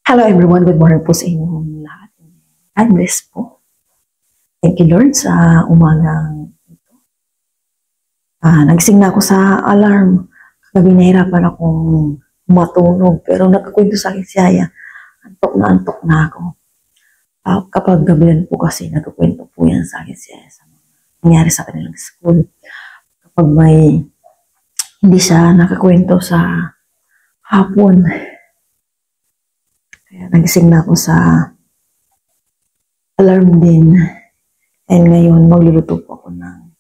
Hello everyone, good morning po sa inyong lahat. God bless po. Thank you Lord sa umagang ito. Nagising na ako sa alarm. Kagabi nahirapan akong matulog pero nagkakwento sa akin si Aya. Antok na ako. Kapag gabihan po kasi nagkakwento po yan sa akin si Aya sa mga nangyari sa kanilang school. Kapag may hindi siya nakakwento sa hapon. Kaya nagising na ako sa alarm din. And ngayon, magluluto po ako ng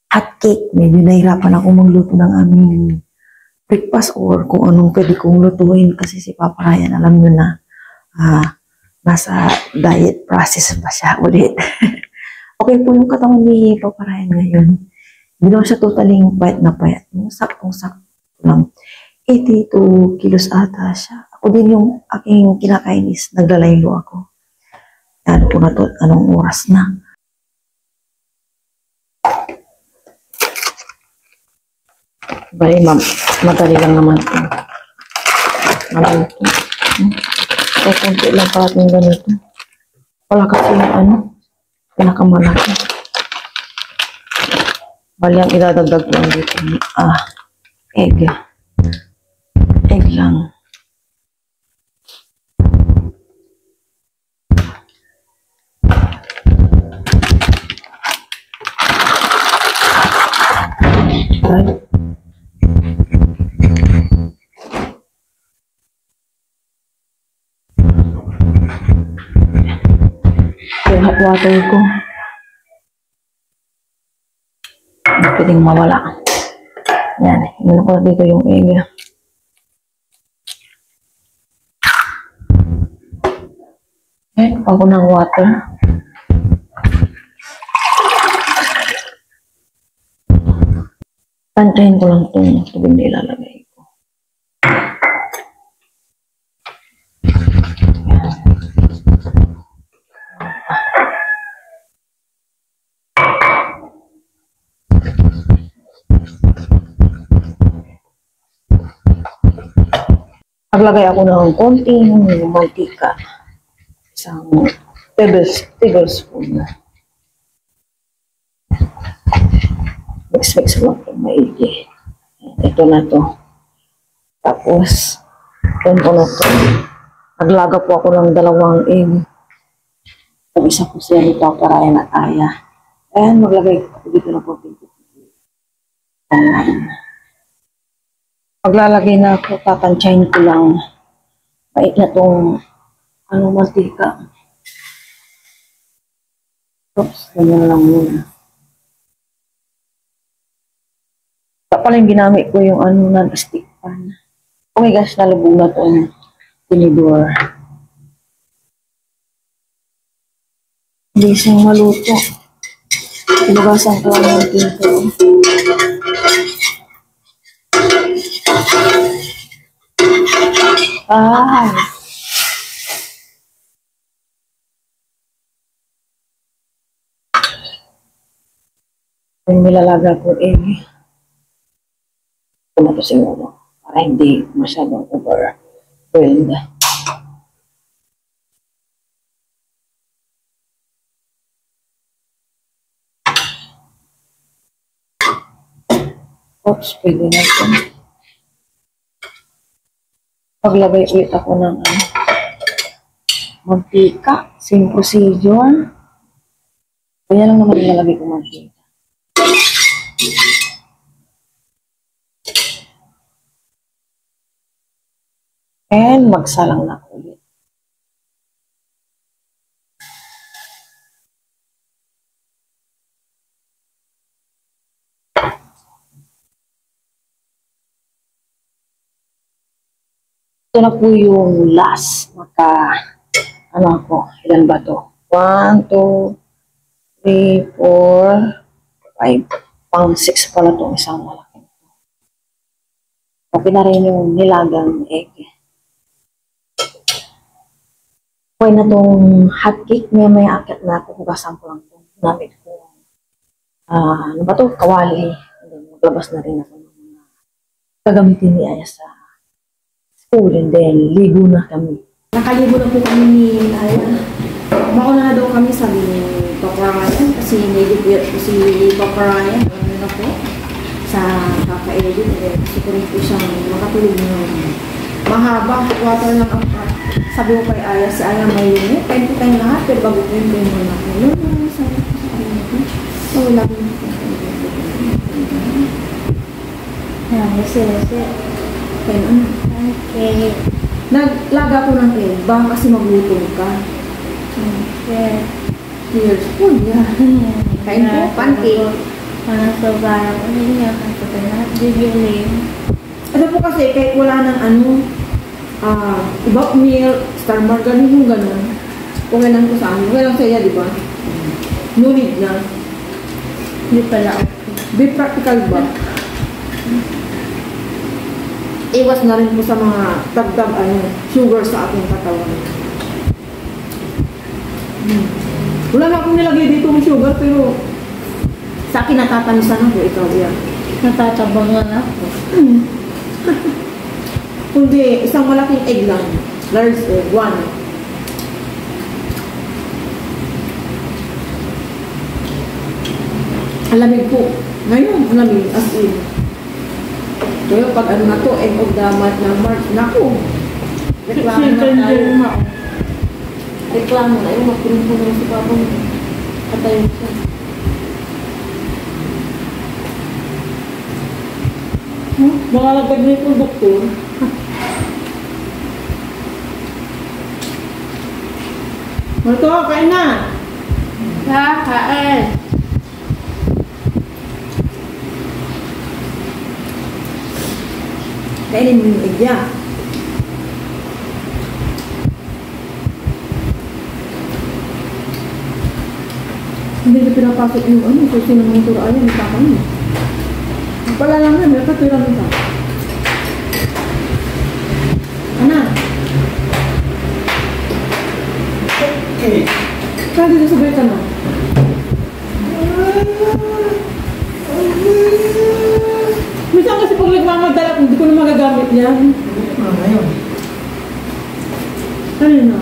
hot cake. Medyo nahirapan ako magluto ng aming breakfast or kung anong pwede kong lutuin kasi si Papa Ryan, alam nyo na, nasa diet process pa siya ulit. Okay po yung katawan ni Papa Ryan ngayon. Hindi naman siya totaling payat na payat. Saktong-sakto lang. 82 kilos ata siya. Ako din yung aking kinakain is naglalaylo ako. Yan po na to, anong oras na. Bali, madali lang naman ito. Madali ito. Kaya kunti lang pa ating ganito. Wala kasi yung pinakamalaki. Bali, ang idadagdag ko lang dito. Egg. Egg lang. Right. Yung hot water ko. Hindi pwedeng mawala. Yan. Inan ko dito yung egg. Okay. Ako ng water. Pantayin ko lang itong tubig na ilalagay ko. Maglagay ako ng konting mantika. Isang tablespoon na. Mix lang ito maigi. Ito na to. Tapos, ito na to. Naglaga po ako ng 2 egg. Ang isa po siya ni Papa Ryan at Aya. Ayan, maglagay ako dito na po. Paglalagay na ako, tatansyahin ko lang. Bait na itong mantika. Oops, ganyan lang muna. Pala yung ginamit ko yung non-stick pan. Oh my gosh, nalubog na ito yung tinidor. Hindi siyang maluto. Pinugasan ko lang yung tinidor. Yung nilalaga ko na ito siguro para hindi masyadong overwhelmed. Oops, pwede na ito. Paglagay ulit ako ng mantika. Same procedure. Kaya lang naman nilagay ko mantika. And magsalang na ulit. Ito na po yung last. Ilan ba to? 1, 2, 3, 4, 5. Pang 6 pala itong isang malaki. Okay na rin yung nilagang egg. Okay na itong hot cake. May akit na ako. Hugasan ko lang itong gamit ko. Ano ba ito? Kawali. Maglabas na rin ako ng mga gagamitin ni Aya sa school. And then, ligo na kami. Nakalibo na po kami ni Aya. Mauna na daw kami sa Papa Ryan kasi may-debut po si Papa Ryan. Ano na po? Sa kaka-edit. Gusto ko rin po siyang makatulog ng mahaba. Water lang ang sabi ko kay Aya. Si Aya may unit. Kain po tayong lahat. Pero bago po yung mo na po. Yun lang sa akin. So, lagi na po. Yes. Kaya ano? Okay. Naglaga ko ng egg. Baka kasi magutom ka. Okay. Years po, yeah. Kain po, pancake. Parang sobrang niya kasi ito na digiling. Ano po kasi, kahit wala ng ibang meal, star margarine yung gano'n. Okay lang po sa amin. Okay lang sa'yo, di ba? No need na. Hindi pala okay. Be practical ba? Iwas na rin po sa mga dagdag sugar sa ating katawan. Wala na akong nilagay dito ng sugar, pero sa akin natatanisan ako, ikaw yan. Natatabangan ako. Kundi, isang malaking egg lang. Large egg, 1. Alamig po. Ngayon, alamig, as in. Kaya pag ano na to, end of the month ng March, naku. Reklamo na tayo. Reklamo na yun, magpirin po na si Papa mo. Patayin siya. Mga lagdag na itong doktor. Marto, kain na! Kain! Kainin mo yung egg yan. Hindi na pinapasok yung susi ng mga turaan yan, ipapa mo. Pala lang na, may katira mo ka. Ana? Okay. Kaya dito sabay ka na. Minsan kasi pag nagmamadala, hindi ko na magagamit yan. Ngayon. Ano na?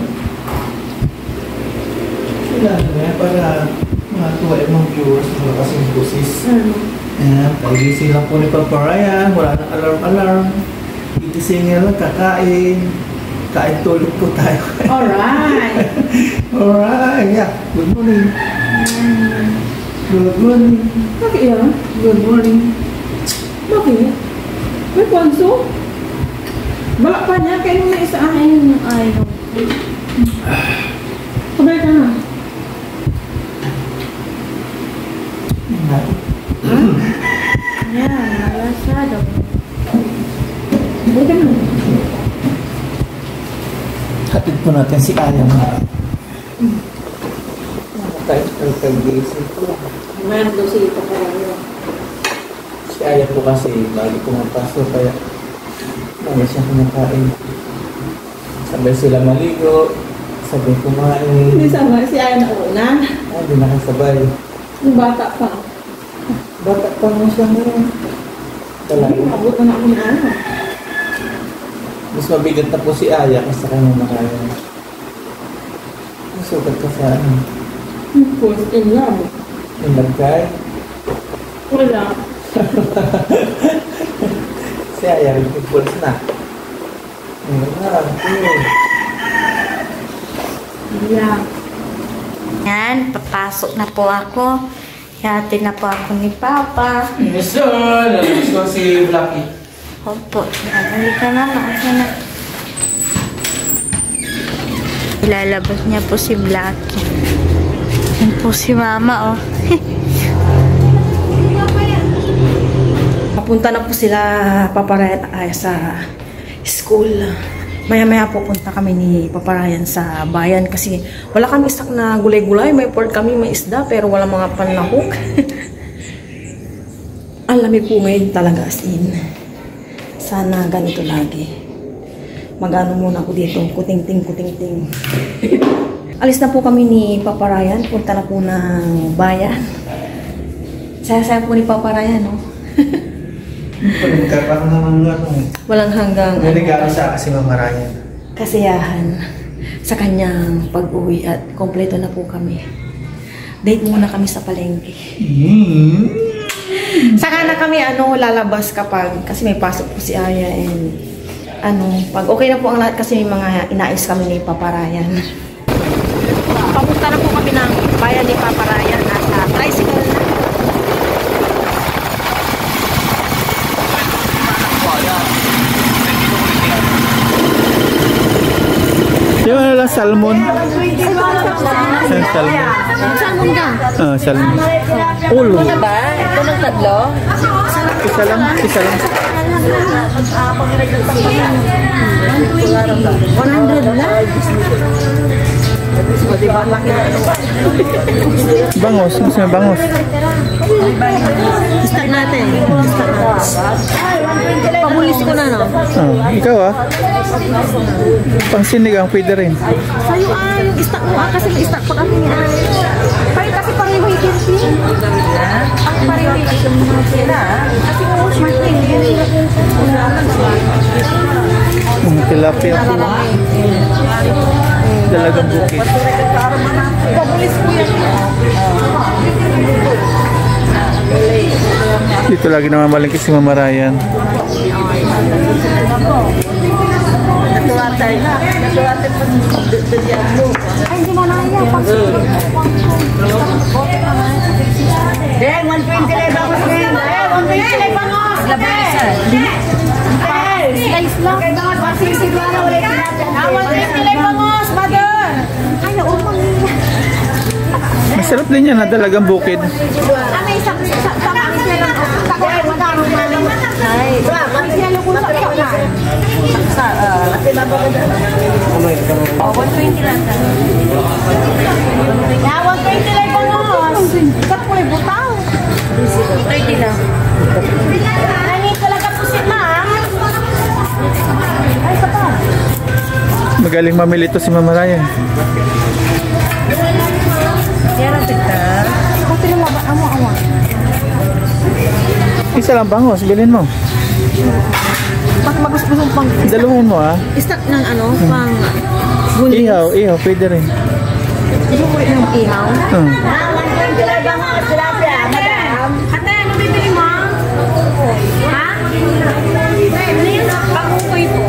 Kailangan na yan para matuwa yung mga viewers na kasing busis. Ano? Ayan, pagising lang po ni Papa Ryan, wala nang alarm-alarm. Gigisingin lang, kakain. Kain tulog po tayo. Alright! Alright, yeah. Good morning. Good morning. Bakit yan? Good morning. Bakit? May panso? Balak pa niya, kaya nung naisa Ayun yung ayaw. Sabay ka na. Yan, malasado. Sabay ka na. Hatid po natin si Aya na. Tayo pagkagising ko. Mayroon daw si Papa Ryan. Si Aya po kasi lagi pumapasok kaya lagi siya kumakain. Sabay sila maligo, sabay kumain. Hindi sama si Aya na una. Hindi nakasabay. Yung bata pa. Bata pa mo siya ngayon. Talaga. Abot na ako na ano. Mas mabigat na po si Aya kasi sa kanyang makain. Sugat ka sa ano? First in love. Yung nagkay. Wala. Si Aya rin pimples na. Yeah. Yan, papasok na po ako. Yati na po ako ni Papa. Yes sir! Nalabas ko si Blackie. Opo, halika na, maasa na. Ilalabas niya po si Blackie. Yan po si Mama, oh. Papunta na po sila Papa Ryan sa school. Maya-maya po punta kami ni Papa Ryan sa bayan kasi wala kami stock na gulay-gulay. May pork kami, may isda, pero wala mga panlahok. Ang lamig po ngayon talaga as in. Sana ganito lagi. Mag-ano muna ako dito, kuting-ting. Alis na po kami ni Papa Ryan. Punta na po ng bayan. Saya-saya po ni Papa Ryan, no? Nagkaroon naman ng Walang hanggang regalo sa kasi Mama Ryan. kasiyahan. sa kanyang pag-uwi at kompleto na po kami. Date muna kami sa palengke. Saka na kami lalabas kasi may pasok po si Aya and pag okay na po ang lahat kasi may mga inais kami ni Papa Ryan. Papunta na po kami ng bayan ni Papa Ryan at tricycle na. Yung salmon. Salmon. Salmon ka? Salmon. Ulo. Ito ba? Ito ng tatlo? Isa lang. 100 lang? Bangos. Gusto mo bangos? Start natin. Pabulis ko na, no? Ikaw pang sinigang pwede rin. Sa'yo yung stock mo kasi may stock pa kami niya. Pari kasi pareho ikinti. Ang pareho ikinti na. Kasi mo smart din. Mga tilapia po. Dalagang bukid. Pabulis ko yan. Dito lagi naman malingkit si Mama Ryan. Ay, hindi mo na yan. Den, 120 lang bangos. 120 lang bangos. Slice lang. 160 lang ulit. 120 lang bangos, mother. Ay, naumang niya. Masarap din yan dalagang bukid. May isang ay, oh, 120 lang. 120 lang po mo. Kat po butaw. 30 lang. Nani talaga po si Ma'am. Ay, pa. Magaling mamili to si Mama Ryan. Yara tigta. Kasi lang ba amo. Isa lang bangos, bilhin mo. Mas magusto pang Dalawin mo stock ng pang gulis. Ihaw, pwede rin. Gusto ko rin ng ihaw. 120 lang bangos. Tilapia, madam. Ate, ano bibili mo? Ha? Pangukoy po.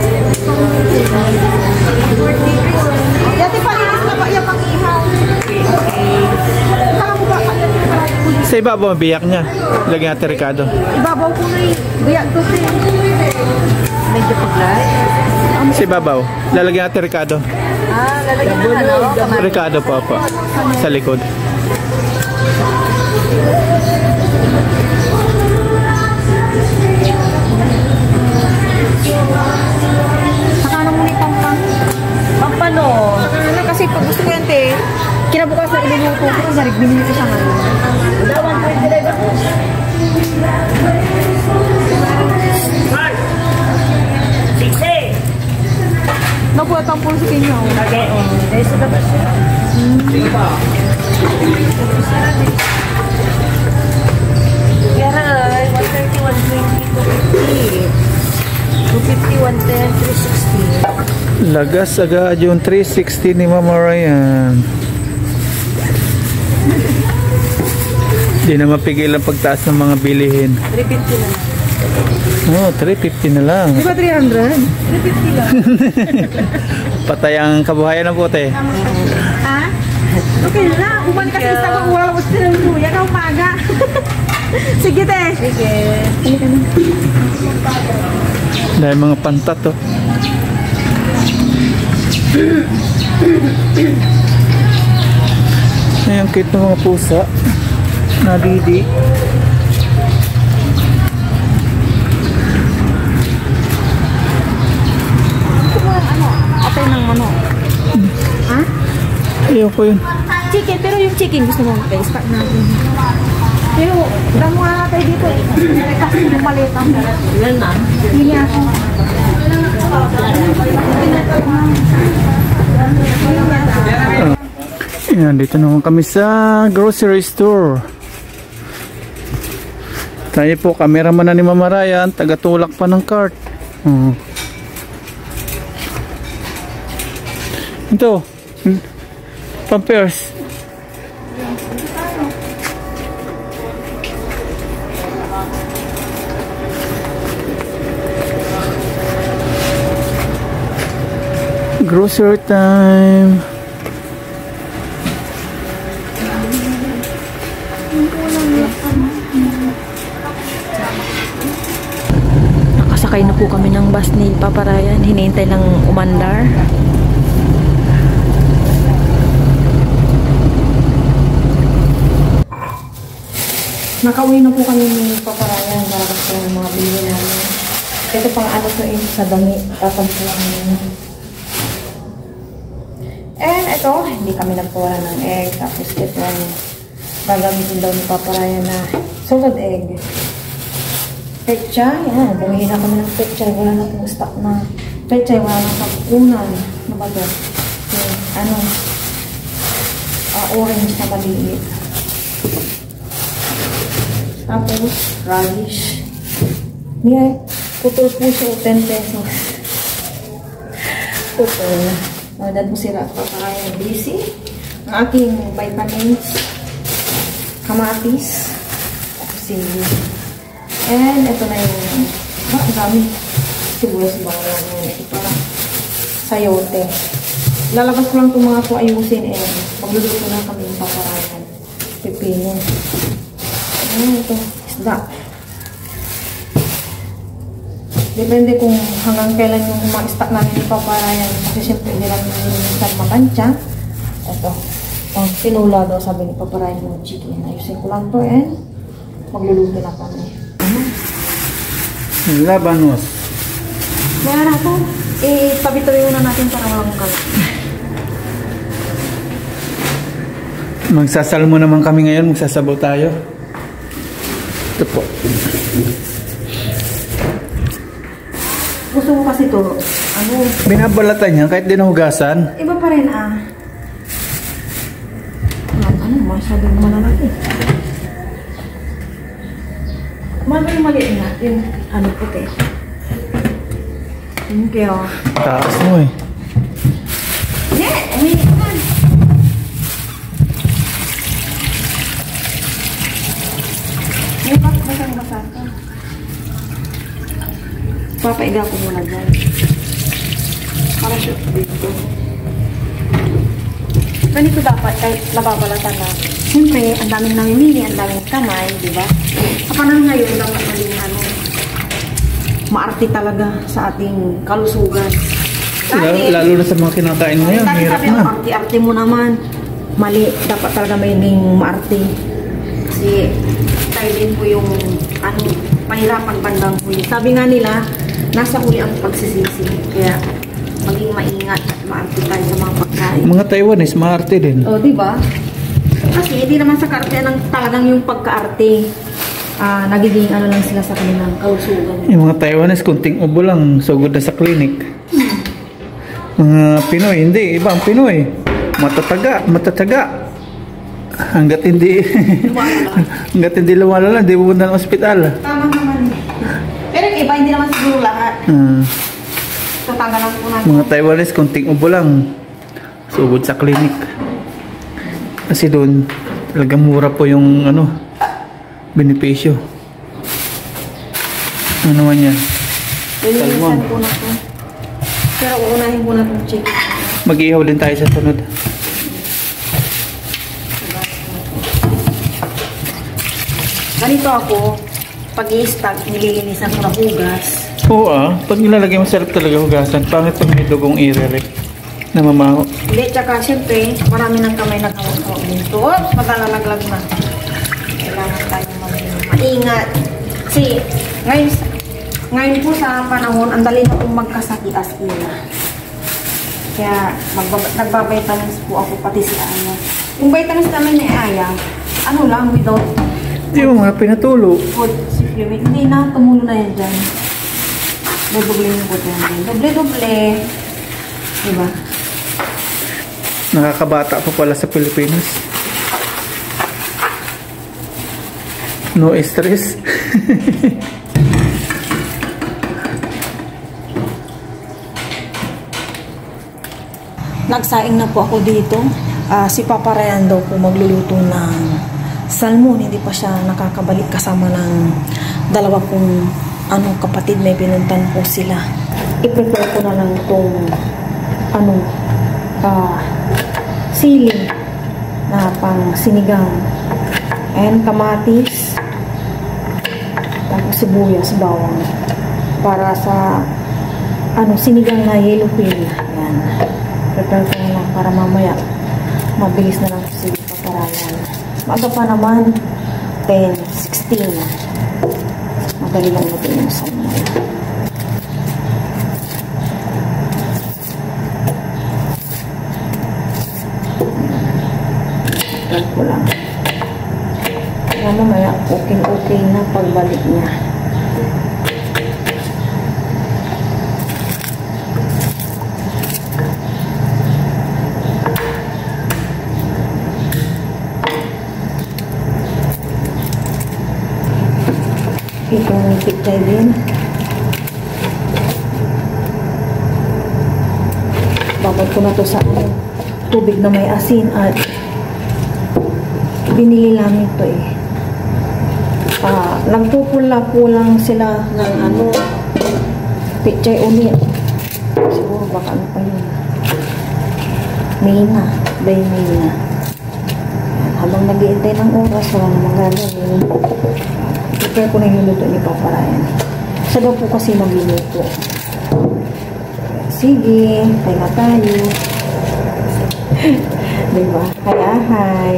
Dati palinis na ba yung pang-ihaw? Sa ibabaw, biyak niya. Lagyan natin Ricardo. Ibabaw ko na biyak ko siya. Medyo paglay. Sa ibabaw, lalagyan natin Ricardo. Lalagyan na Ricardo po. Sa likod. Saka na muna yung pampano. Kasi pag gusto ko yan, kinabukas na iluluto ko kasi nagbinili ko siya ngayon. Dawan ko yung talaga ko. Nakuha ang pulso kinyo. Okay, dahil sa labas siya. Kaya 130, 120, 250. 250, 110, 360. Lagas agad yung 360 ni Mama Ryan. Di na mapigil ang pagtaas ng mga bilihin. 350 na lang. 350 na lang. Di ba 300? 350 lang. Patay ang kabuhayan ng puti. Ha? Okay na. Umani kasi isa ko wala ko sila luya ka umaga. Sige te. Sige. Dahil mga pantat to. Ayan, cute ng mga pusa. Nadidi. Atay ng manok. Ha? Ayaw ko yun. Chicken, pero yung chicken gusto mo i-start natin. Pero, damo nga tayo dito. Kasi yung malita mo. Yan na. Hindi ako. Ayan, dito naman kami sa grocery store. Tayo po, cameraman na ni Mama Ryan, tagatulak pa ng cart. to? Pampers. Grocery time. Nakasakay na po kami ng bus ni Papa Ryan. Hinihintay lang umandar. Nakauwi na po kami ni Papa Ryan. Marabas po yung mga bili namin. Ito pang ano to yun sa dami. Tatampuan namin. And ito, hindi kami nagpawala ng egg. Tapos ito, gagamitin daw ni Papa Ryan na salted egg. Pechay, yan. Bumili na kami ng pechay. Wala na pong stock na pechay. Wala na kapunan. Ano ba ito? Orange na maliit. Tapos, radish. Yan. Putol po siya. 10 pesos. Putol. Dahil po sila Papa busy. Ang aking vitamins. Kamatis. Tapos sili. And ito na yung ang dami sibuyas bawang ngayon. Ito parang sayote. Lalabas ko lang itong mga po ayusin and magluluto na kami yung paparayan. Pipino. Ito. Isda. Depende kung hanggang kailan yung ma-stack namin yung paparayan. Kasi siyempre hindi namin minsan matansya. Ito. Ang pinula daw sabi ni paparayan yung chicken. Ayusin ko lang to and magluluto na kami. Labanos. Mayara po. Pabituloy na natin para walang kalat. Magsasalmo naman kami ngayon. Magsasabaw tayo. Ito po. Gusto mo kasi to, Binabalatan niya kahit di nahugasan. iba pa rin masyadong malalaki. Maliit na, yung puti. Thank you. Taas mo eh. Yeah, umiinit naman. May basang basa ka. Papaiga ko muna dyan. Para siya dito. Ganito dapat kahit nababalatan na. Siyempre, ang daming namimili, ang daming kamay, di ba? Sa panahon ngayon, dapat maging maarte talaga sa ating kalusugan. Lalo na sa mga kinakain ngayon, hirap na. Arte-arte mo naman. Mali, dapat talaga maging maarte. Kasi tayo din po yung pahirapan bandang huli. Sabi nga nila, nasa huli ang pagsisisi. Kaya maging maingat at maarte tayo sa mga pagkain. Mga Taiwanese, maarte din. O, di ba? Kasi hindi naman sa kaarte talagang yung pagkaarte. Nagiging lang sila sa kanilang kalusugan. Yung mga Taiwanese, kunting ubo lang, sugod na sa clinic. Mga Pinoy, hindi. Iba ang Pinoy. Matataga. Hanggat hindi lumalala, hindi pupunta ng ospital. Tama naman. Pero yung iba, hindi naman siguro lahat. Tatanggal lang po natin. Mga Taiwanese, kunting ubo lang, sugod sa clinic. Kasi doon, talagang mura po yung benepisyo. Ano naman yan? Lilinisan po na po. Pero uunahin po na itong chicken. Mag-ihaw din tayo sa sunod. Ganito ako, pag-i-stack, nililinisan ko na hugas. Oo pag nilalagay mo sarap talaga hugasan. Pangit pag may dugong irerek na mamaho. Hindi, tsaka syempre, marami ng kamay na hawak dito. Oops, matalalaglag na. Kailangan tayo maingat. Kasi, ngayon po sa panahon, ang dali na pong magkasakit as ina. Kaya, nagbabitamins po ako pati si Aya. Yung vitamins namin ni Aya, lang, without Hindi mo mga pinatulo. food supplement. Hindi na, tumulo na yan dyan. Doble yung food yan. Doble. Diba? Nakakabata pa pala sa Pilipinas. No stress. Nagsaing na po ako dito. Si Papa Ryan daw po magluluto ng salmon. Hindi pa siya nakakabalik kasama ng dalawa kong kapatid. May pinuntan po sila. I-prepare ko na lang itong sili na pang sinigang. And kamatis. Tapos sibuyas, bawang. Para sa sinigang na yellow queen. Yan. Prepare ko na lang para mamaya mabilis na lang si Papa Ryan. Maaga pa naman 10:16. Madali lang natin yung salmon. Prepare ko lang. Kaya mamaya okay na pagbalik niya. Itong pichay din. Babad ko na to sa tubig na may asin at binili namin to eh. Nagpupula-pulang sila ng pichay ulit. Siguro baka pa yun. May na. Habang nag-iintay ng oras, wala namang gagawin. Prepare ko na yung luto ni Papa Ryan. Siya daw po kasi magluluto. Sige, tayo na tayo. Diba? Kaya, hi.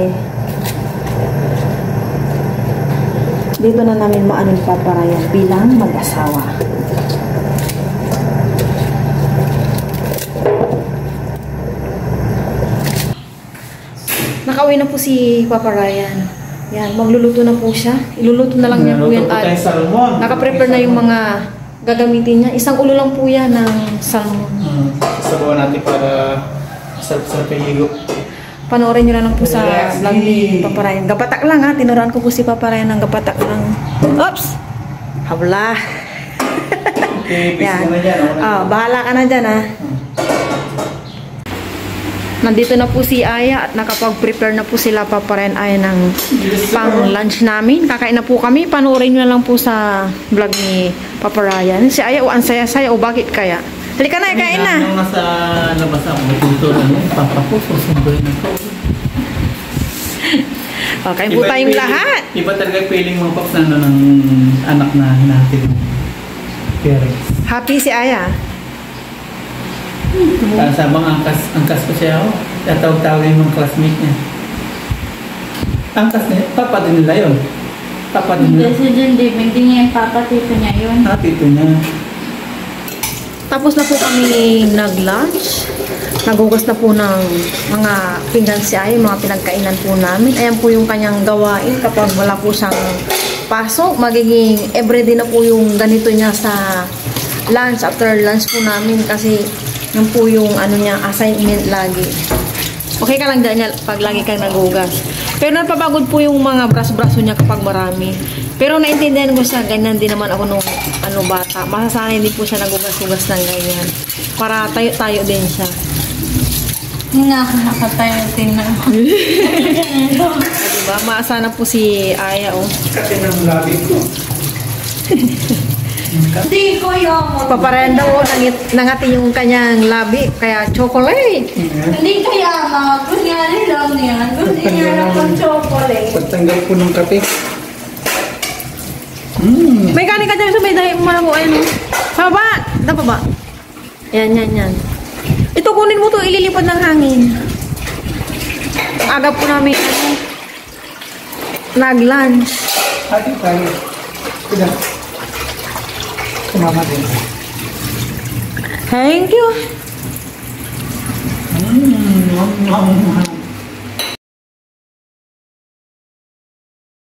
Dito na namin maano ni Papa Ryan bilang mag-asawa. Nakauwi na po si Papa Ryan. Yan, magluluto na po siya. Iluluto na lang niya po yan. At nakaprepare na yung mga gagamitin niya. Isang ulo lang po yan ng salmon. Sabawan natin para sa piligo. Panoorin nyo na lang po sa vlog ni Papa Ryan. Gapatak lang ha. Tinuruan ko po si Papa Ryan ng gapatak lang. Oops! Habla! Okay, busy yan. ka na dyan. Bahala ka na dyan ha. Nandito na po si Aya at nakapag-prepare na po sila Papa Ryan ay ng pang-lunch namin. Kakain na po kami. Panoorin nyo na lang po sa vlog ni Papa Ryan. Si Aya, ang saya-saya o bakit kaya? Halika na, kain na. Nung nasa labas ako, may pinto na yun. Papapuso, sundoy na ko. Kain po tayong lahat. Iba talaga feeling mga paps na ng anak na hinahatid mo. Parents. Happy si Aya. Sabang angkas ko siya, tatawag-tawagin yung classmate niya. Angkas niya, papa din nila yun. Papa din nila. Kasi dyan, hindi niya yung papa, tito niya yun. Tito niya. Tapos na po kami nag-lunch. Nagugas na po ng mga pinggan si Aya, mga pinagkainan po namin. Ayan po yung kanyang gawain kapag wala po siyang pasok. Magiging everyday na po yung ganito niya sa lunch, after lunch po namin kasi yung po yung niya, assignment lagi. Okay ka lang dyan pag lagi kang nagugas. Pero napapagod po yung mga braso-braso niya kapag marami. Pero naintindihan ko siya, ganyan din naman ako nung bata. Masasanay din po siya nagugas-ugas ng ganyan. Para tayo din siya. Nakakatayo din na. Diba? Maasa na po si Aya, oh. Kasi ng labi ko. Hindi ko yung... Paparayan daw, nangati yung kanyang labi, kaya chocolate. Hindi kaya na. Kunyari lang yan. Gusto niya na pang chocolate. Pagtanggal ko ng kape. May kanin ka dyan sa may dahil mo mo, ayun. Pababa! Napaba. Yan. Ito, kunin mo to, ililipad ng hangin. Aga po namin, nag-lunch. Ate tayo. Ilan? Kumama din. Thank you.